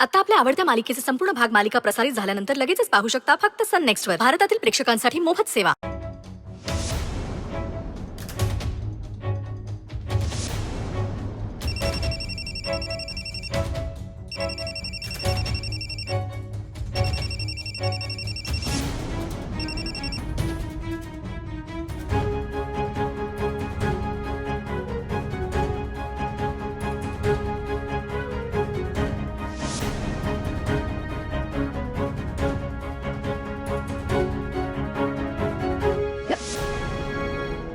आता आपल्या आवडत्या मालिकेचे संपूर्ण भाग मालिका प्रसारित झाल्यानंतर लगेचच पाहू शकता फक्त सन नेक्स्ट वर. भारतातील प्रेक्षकांसाठी मोफत सेवा.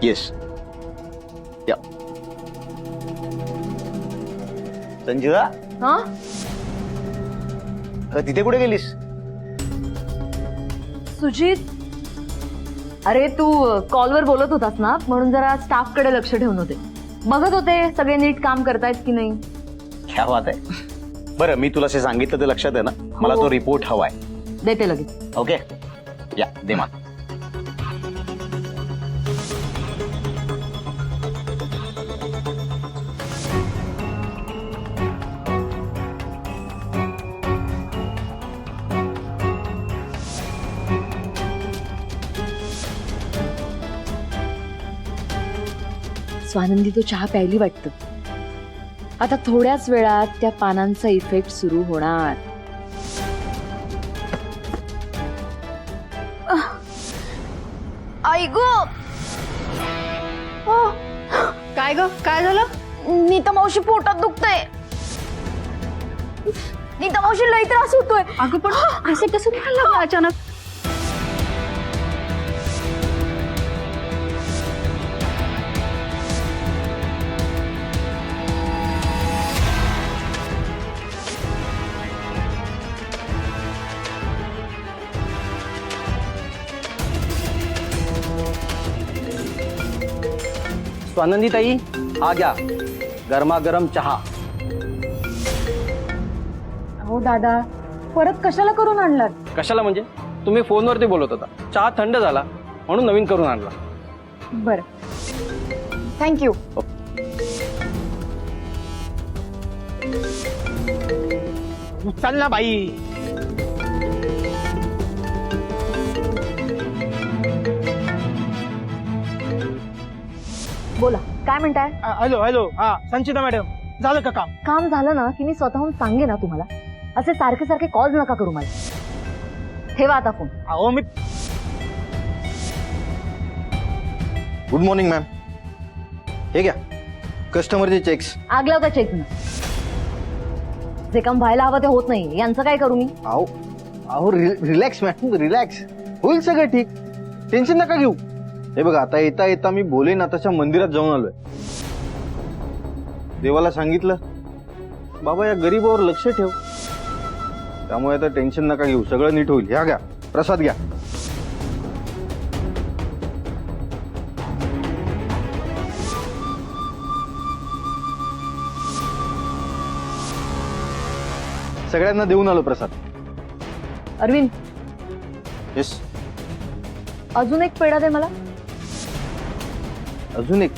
येस या संजीवा हा तिथे कुठे गेलीस? सुजित, अरे तू कॉलवर बोलत होतास ना, म्हणून जरा स्टाफ कडे लक्ष ठेवून होते. बघत होते सगळे नीट काम करतायत की नाही. क्या बात आहे. बरं मी तुला जे सांगितलं ते लक्षात आहे ना? मला तो रिपोर्ट हवाय. देते लगेच. ओके या दे मला. स्वानंदी तो चहा प्यायली वाटतं. आता थोड्याच वेळात त्या पानांचा इफेक्ट सुरू होणार. आई गो, काय ग, काय झालं? नीता मावशी पोटात दुखतंय. नीता मावशी लई त्रास होतोय. अगं पण असं कसं झालं अचानक? स्वानंदी ताई, हा घ्या गरमागरम चहा. हो दादा, परत कशाला करून आणलात? कशाला म्हणजे? तुम्ही फोनवरती बोलत होता, चहा थंड झाला म्हणून नवीन करून आणला. बरं, थँक्यू. चल ना बाई. बोला, काय म्हणताय? हॅलो हॅलो, हा संचिता मॅडम, झालं का काम? काम झालं ना की मी स्वतःहून सांगे ना तुम्हाला. असे सारखे सारखे कॉल नका करू मला. ठेवा आता फोन. अहो मी गुड मॉर्निंग मॅम. हे घ्या कस्टमरचे चेक्स. आग लावता चेक ना. जे काम व्हायला हवं ते होत नाही, यांचं काय करू मी? अहो अहो रिलॅक्स मॅम, रिलॅक्स. होईल सगळं ठीक, टेन्शन नका घेऊ. हे बघा आता येता येता मी भोले नाथाच्या मंदिरात जाऊन आलोय. देवाला सांगितलं बाबा या गरीबावर लक्ष ठेव. त्यामुळे आता टेन्शन नका घेऊ, सगळं नीट होईल. ह्या घ्या प्रसाद घ्या. सगळ्यांना देऊन आलो प्रसाद. अरविंद, येस. अजून एक पेढा दे मला. अजून एक.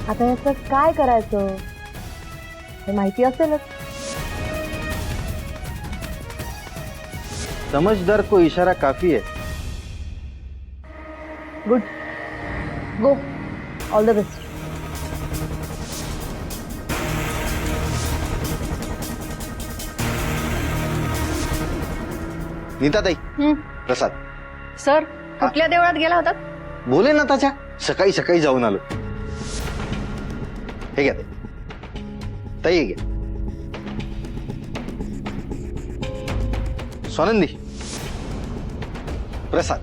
आता याचं काय करायचं हे माहिती असेलच. समझदार को इशारा काफी है. Good, go. All the best. Nitatai Prasad. Sir, कुठल्या देवळात गेला होतात? भोले नाथाच्या. सकाळी सकाळी जाऊन आलो. हे घ्या ते. ताई हे घ्या. स्वानंदी प्रसाद.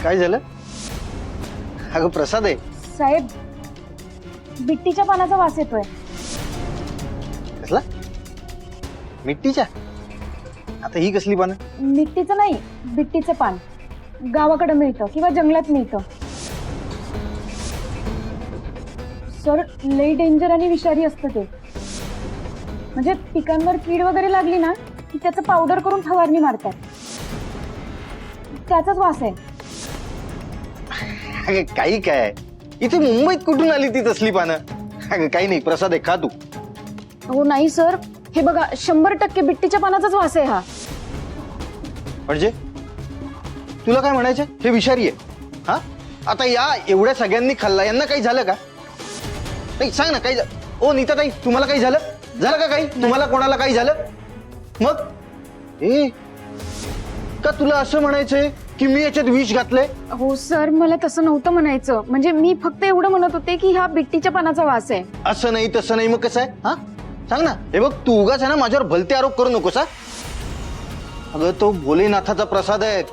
काय झालं? अगं प्रसाद आहे. साहेब, बिट्टीच्या पानाचा वास येतोय. कसला? मिट्टीच्या? आता ही कसली पानं? मिट्टीचं नाही, बिट्टीचं पान. गावाकडे मिळतं किंवा जंगलात मिळतं. सर, लई डेंजर आणि विषारी असतं ते. म्हणजे पिकांवर कीड वगैरे लागली ना की त्याचं पावडर करून फवारणी मारतात. त्याचाच वास आहे. अगं काही काय, इथे मुंबईत कुठून आली ती तसली पानं? अगं काही नाही, प्रसाद आहे, खा तू. हो नाही सर, हे बघा 100% बिट्टीच्या पानाचाच वास आहे हा. म्हणजे तुला काय म्हणायचं? हे विषारी आहे. हा, आता या एवढ्या सगळ्यांनी खाल्ला, यांना काही झालं का? नाही सांग ना, काही ओ नीताताई, तुम्हाला काही झालं का? काही तुम्हाला कोणाला काही झालं? मग ए का तुला असं म्हणायचंय की मी याच्यात विष घातलंय? हो सर, मला तसं नव्हतं म्हणायचं. म्हणजे मी फक्त एवढं म्हणत होते की हा बिट्टीच्या पानाचा वास आहे. असं नाही तसं नाही, मग कसं आहे? हा सांग ना. हे बघ, तू उगाच आहे ना माझ्यावर भलते आरोप करू नकोस. हा, अगं तो भोलेनाथाचा प्रसाद आहे,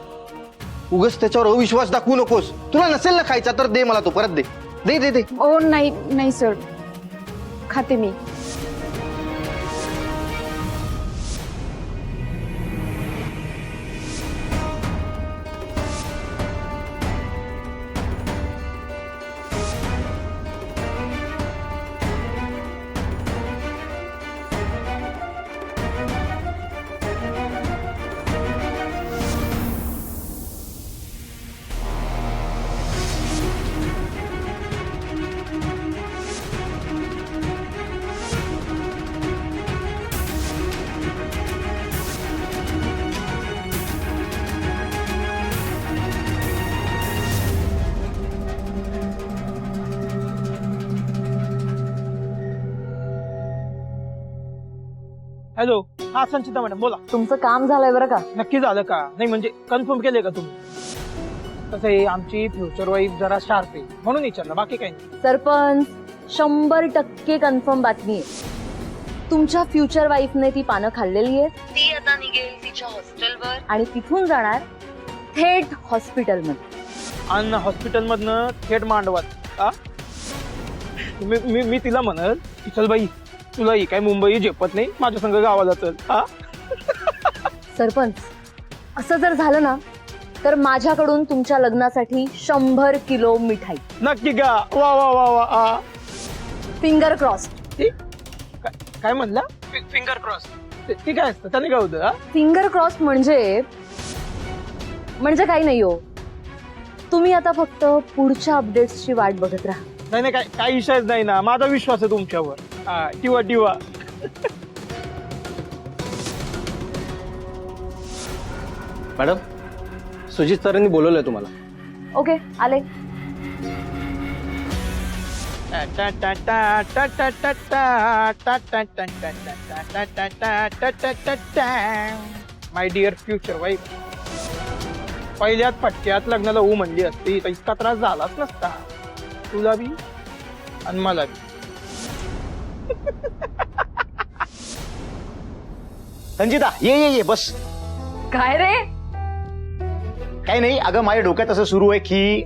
उगाच त्याच्यावर अविश्वास दाखवू नकोस. तुला नसेल ना खायचा तर दे मला, तो परत दे दे दे दे. ओ नाही नाही सर, खाते मी. हॅलो, हा संचिता मॅडम बोला. तुमचं काम झालंय बरं का. नक्की झालं का? नाही म्हणजे कन्फर्म केले का तुम्ही? कसं आहे, आमची फ्युचर वाईफ जरा शार्प आहे म्हणून विचारलं, बाकी काही नाही. सरपंच, 100% कन्फर्म बातमी आहे. तुमच्या फ्युचर वाईफने ती पानं खाल्लेली आहेत. ती आता निघेल तिच्या हॉस्टेलवर आणि तिथून जाणार थेट हॉस्पिटलमध्ये. आणि हॉस्पिटलमधनं थेट मांडवात. हा, मी तिला म्हणल की चल बाई, तुला ही काय मुंबई झेपत नाही, माझ्या संग गावाला चल. हा, सरपंच, असं जर झालं ना तर माझ्याकडून तुमच्या लग्नासाठी 100 किलो मिठाई. नक्की का? वा वा वा वा. Finger cross. काय म्हणला? Finger cross. ते काय असतं? त्याने काय होतं? फिंगर क्रॉस म्हणजे काही नाही हो. तुम्ही आता फक्त पुढच्या अपडेट्सची वाट बघत राहा. नाही नाही, काही विषयच नाही ना, माझा विश्वास आहे तुमच्यावर. टिवा टिवा. मॅडम, सुजित सरांनी बोलवलंय तुम्हाला. ओके, आले. माय डिअर फ्युचर वाईफ, पहिल्याच फटक्यात लग्नाला हो म्हणली असती तर इतका त्रास झालाच नसता, तुला बी आणि मला बी. संचिता, ये ये ये बस. काय रे? काही नाही, अगं माझ्या डोक्यात असं सुरू आहे की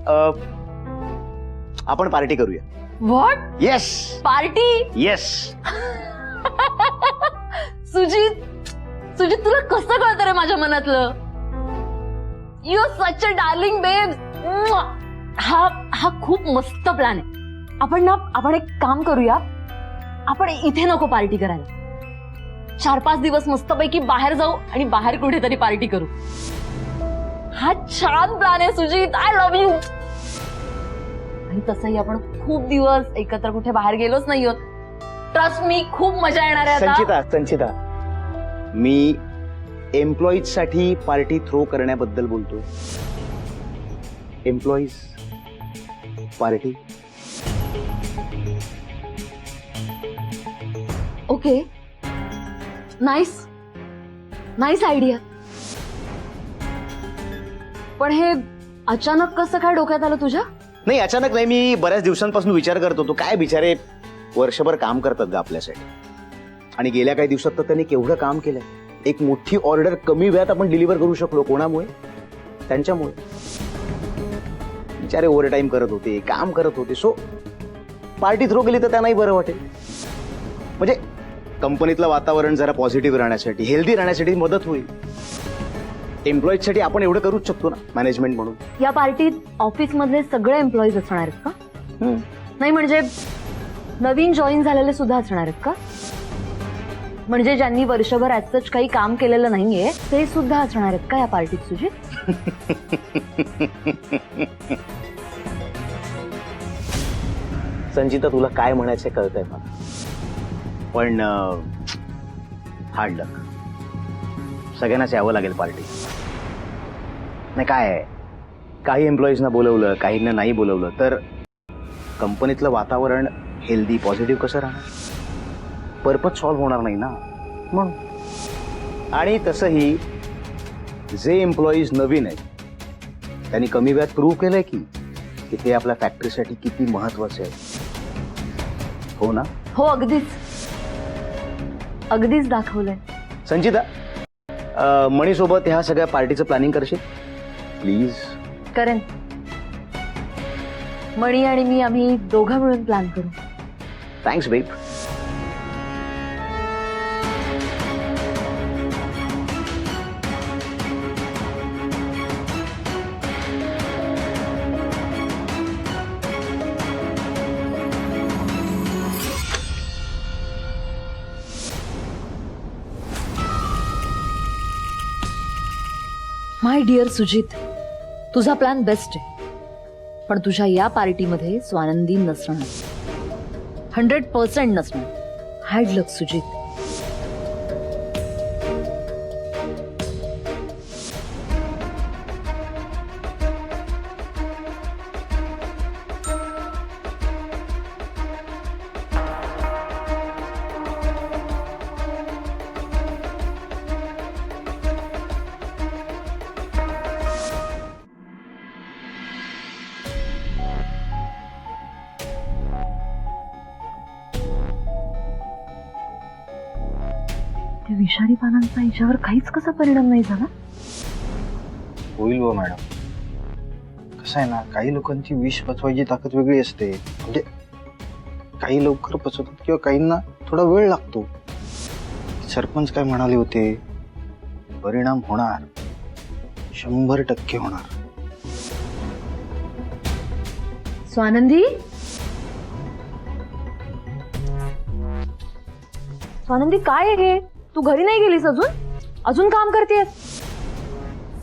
आपण पार्टी करूया. What? Yes party? Yes. Sujit, तुला कसं कळतं रे माझ्या मनातलं? You R such a darling बेब. हा खूप मस्त प्लॅन आहे. आपण एक काम करूया, आपण इथे नको पार्टी करायला. 4-5 दिवस मस्तपैकी बाहेर जाऊ आणि बाहेर कुठेतरी पार्टी करू. हा छान प्लॅन आहे सुजित. I love you. आणि तसंही आपण खूप दिवस एकत्र कुठे बाहेर गेलोच नाही आहोत. ट्रस्ट मी, खूप मजा येणार आहे आता. संचिता, मी एम्प्लॉईज साठी पार्टी थ्रो करण्याबद्दल बोलतो. Employees party. Okay, nice idea. पण हे अचानक कसं काय डोक्यात आलं तुझ्या? नाही अचानक नाही, मी बऱ्याच दिवसांपासून विचार करत होतो काय बिचारे वर्षभर काम करतात ग आपल्यासाठी, आणि गेल्या काही दिवसात तर त्यांनी केवढं काम केलंय. एक मोठी ऑर्डर कमी वेळात आपण डिलिव्हर करू शकलो. कोणामुळे? त्यांच्यामुळे. बिचारे ओव्हर टाइम करत होते, काम करत होते. सो पार्टी थ्रो केली तर त्यांनाही बरं वाटेल. म्हणजे कंपनीतलं वातावरण जरा पॉझिटिव्ह राहण्यासाठी, हेल्दी राहण्यासाठी मदत होईल. एम्प्लॉईजसाठी आपण एवढं करूच शकतो ना मॅनेजमेंट म्हणून. या पार्टीत ऑफिस मधले सगळे एम्प्लॉईज असणार आहेत का? नाही म्हणजे नवीन जॉईन झालेले सुद्धा असणार आहेत का? म्हणजे ज्यांनी वर्षभर ऍज काही काम केलेलं नाहीये ते सुद्धा असणार आहेत का या पार्टीत सुजित? संचिता तुला काय म्हणायचं कळतंय मला, पण हार्ड लक. सगळ्यांनाच यावं लागेल पार्टी. नाही काय आहे, काही एम्प्लॉईजना बोलवलं, काहींना नाही बोलवलं तर कंपनीतलं वातावरण हेल्दी पॉझिटिव्ह कसं राहणार? पर्पज सॉल्व्ह होणार नाही ना म्हणून. आणि तसंही जे एम्प्लॉईज नवीन आहेत त्यांनी कमी वेळात प्रूव्ह केलंय की ते आपल्या फॅक्टरीसाठी किती महत्वाचे आहे. हो ना? हो अगदीच अगदीच दाखवलंय. संचिता, मणीसोबत ह्या सगळ्या पार्टीचं प्लॅनिंग करशील प्लीज? करेन. मणी आणि मी आम्ही दोघं मिळून प्लॅन करू. थँक्स बेब. माय डिअर सुजित, तुझा प्लॅन बेस्ट आहे, पण तुझ्या या पार्टीमध्ये स्वानंदी नसणार. 100% नसणार. हार्ड लक सुजित. त्या विषारी पानांचा हिच्यावर काहीच कसा परिणाम नाही झाला? होईल हो मॅडम. कसं आहे ना, काही लोकांची विष पचवायची ताकद वेगळी असते. म्हणजे काही लवकर पचवतात किंवा काहींना थोडा वेळ लागतो. सरपंच काय म्हणाले होते, परिणाम होणार, 100% होणार. स्वानंदी, स्वानंदी काय आहे हे? तू घरी नाही गेलीस अजून काम करतेस?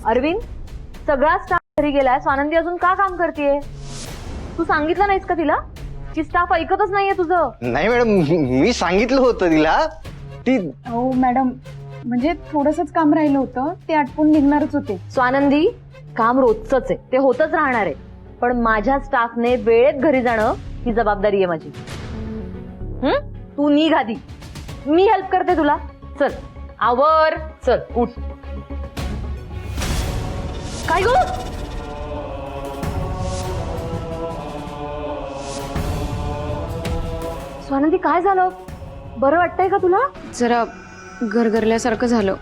अरविंद, सगळा स्टाफ घरी गेलाय, स्वानंदी अजून का काम करतेय? तू सांगितलं नाहीस का तिला की स्टाफ ऐकतच नाहीये तुझं? नाही मॅडम, मी सांगितलं होतं तिला. ती हो मॅडम, म्हणजे थोडंसंच काम राहिलं होतं, ते आटपून निघणारच होते. स्वानंदी, काम रोजच आहे, ते होतच राहणार आहे, पण माझ्या स्टाफने वेळेत घरी जाणं ही जबाबदारी आहे माझी. तू निघ आधी, मी हेल्प करते तुला. चल आवर, चल उठ. काय गो? स्वानंदी काय झालं? बरं वाटतंय का तुला? जरा गरगरल्यासारखं झालं,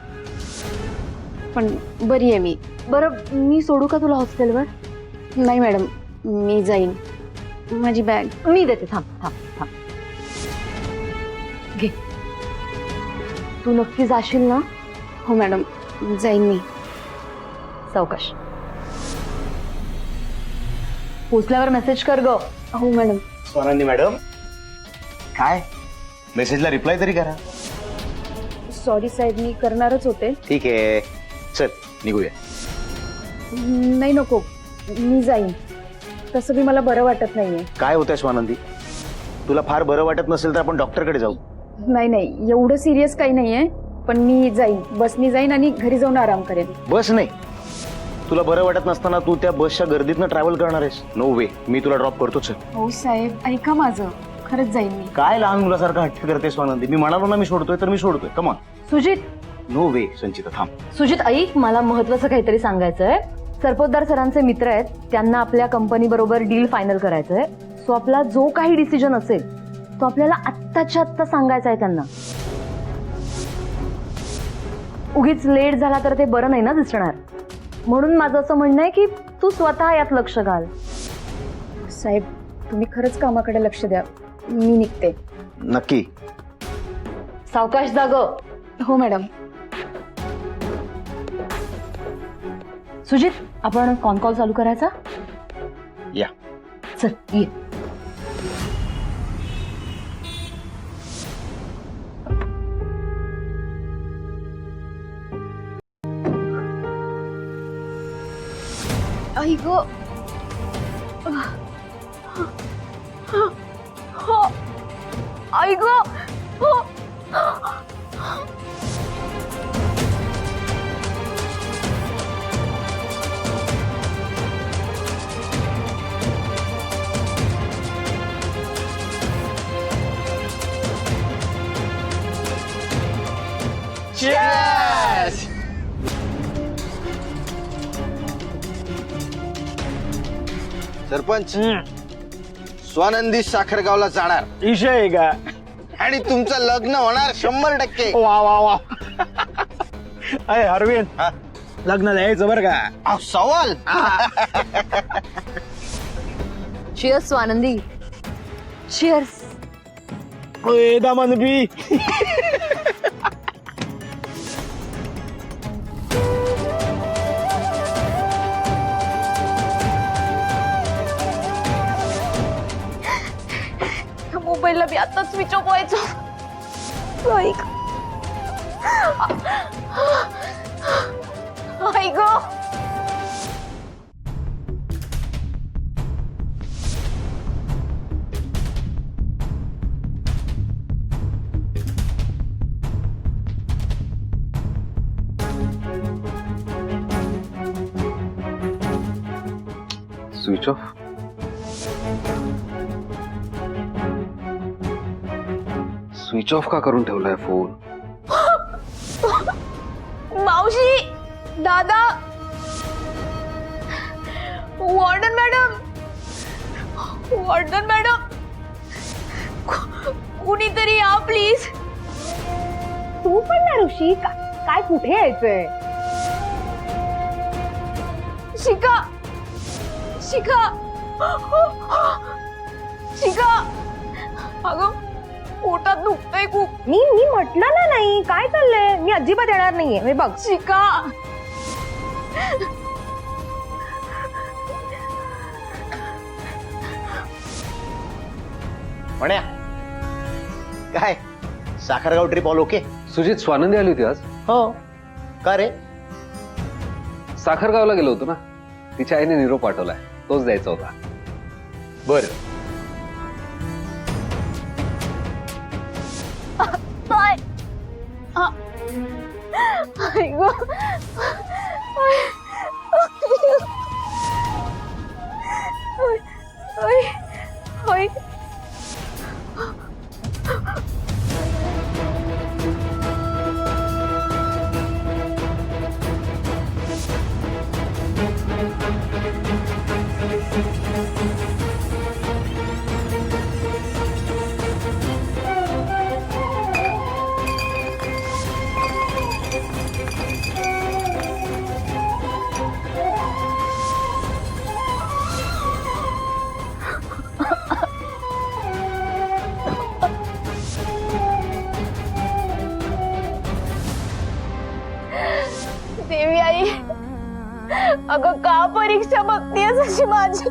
पण बरी आहे मी. बरं मी सोडू का तुला हॉस्टेलवर? नाही मॅडम, मी जाईन. माझी बॅग मी देते. थांब थांब थांब, घे. तू नक्की जाशील ना? हो मॅडम, जाईन मी. सावकाश. पोचल्यावर मेसेज कर ग. हो मॅडम. स्वानंदी मॅडम, काय मेसेजला रिप्लाय तरी करा. सॉरी साहेब, मी करणारच होते. ठीक आहे, चल निघूया. नाही नको, मी जाईन. तसं बी मला बरं वाटत नाहीये. काय होतंय स्वानंदी? तुला फार बरं वाटत नसेल तर आपण डॉक्टरकडे जाऊ. नाही नाही, एवढं सिरियस काही नाहीये, पण मी जाईन, बसनी जाईन आणि घरी जाऊन आराम करेन. बस नाही, तुला बरं वाटत नसताना तू त्या बसच्या गर्दीतनं ट्रॅव्हल करणार आहेस? नो वे, मी तुला ड्रॉप करतोच. हो साहेब, ऐका माझं, खरंच जाईन मी. काय लहान मुलासारखं हट्ट करते स्वानंदी? मी म्हणालो ना मी सोडतोय तर मी सोडतोय. कमॉन. सुजित, नो वे संचिता, थांब. सुजित ऐक, मला महत्वाचं काहीतरी सांगायचंय. सरपोतदार सरांचे मित्र आहेत, त्यांना आपल्या कंपनी बरोबर डील फायनल करायचं आहे. सो आपला जो काही डिसिजन असेल तो आपल्याला आत्ताच्या आत्ता सांगायचा आहे त्यांना. उगीच लेट झाला तर ते बरं नाही ना दिसणार. म्हणून माझं असं म्हणणं आहे की तू स्वतः यात लक्ष घाल. साहेब, तुम्ही खरंच कामाकडे लक्ष द्या. मी निघते. नक्की. सावकाश जाग. हो मॅडम. सुजित, आपण कॉल चालू करायचा. या. चल ये. आई ग. आई ग. Cheers! सरपंच, स्वानंदी साखरगावला जाणार विषय आहे का? आणि तुमचं लग्न होणार 100%. वा वा वा. अरे अरविंद, हा? लग्नाला यायचं बरं का? अहो, सवाल. चिअर्स स्वानंदी. चिअर्स. दामान बी. मोबाईलला बी आता स्विच ऑफ व्हायचं. ऐक. ऐक. Switch off. स्विच ऑफ का करून ठेवलाय फोन? मावशी, दादा, वॉर्डन मॅडम, वॉर्डन मॅडम, कुणीतरी या प्लीज. तू पण ना ऋषी, काय कुठे यायचंय? शिखा, शिखा, शिखा. अगं पोटात दुखतंय खूप. मी म्हटलं ना नाही. काय चाललंय? मी अजिबात येणार नाहीये. हे बघ शिका. म्हण्या काय Sakhargaon trip all okay? Sujit, Swanandi आली होती आज. हो. का रे? साखरगावला गेलो होतो ना. तिच्या आईने निरोप पाठवलाय, तोच द्यायचा होता. बर. देवी आई, अगं का परीक्षा बघतीयस अशी माझी?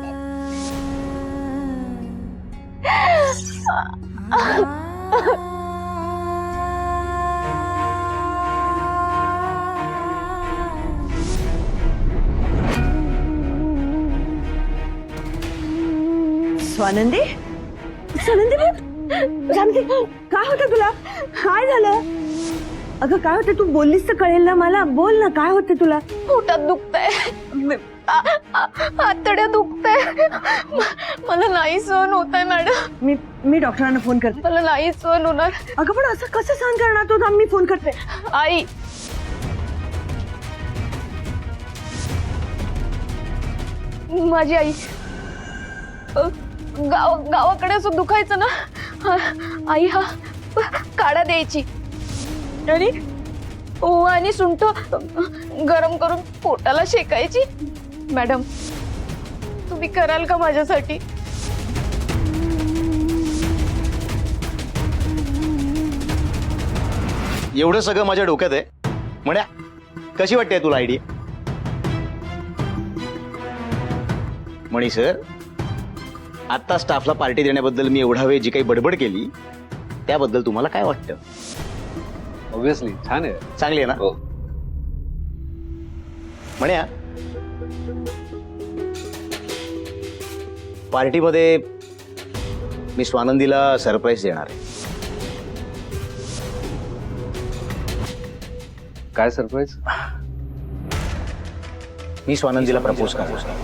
स्वानंदी, स्वानंदी स्वानंदी, काय होतं तुला? काय झालं? अगं काय होतं? तू बोललीस तर कळेल ना मला. बोल ना, काय होतं तुला? पोटात दुखतंय, आतड्या दुखतंय. मला नाही सहन होत आहे मॅडम. मी डॉक्टरांना फोन करते. मला नाही सहन होणार. अगं पण असं कसं सहन करणार तू? थांब, मी फोन करते. आई, माझी आई गावाकडे असं दुखायचं ना, आई हा काढा द्यायची आणि ओवा आणि सुंठ गरम करून पोटाला शेकायची. मॅडम तुम्ही कराल का माझ्यासाठी? एवढं सगळं माझ्या डोक्यात आहे. म्हण्या कशी वाटते तुला आयडिया? मणी सर, आता स्टाफला पार्टी देण्याबद्दल मी एवढा वेळ जी काही बडबड केली त्याबद्दल तुम्हाला काय वाटतं? ऑब्विसली छान आहे. चांगली आहे ना? हो. म्हण्या पार्टीमध्ये मी स्वानंदीला सरप्राईज देणार आहे. काय सरप्राईज? मी स्वानंदीला प्रपोज करणार.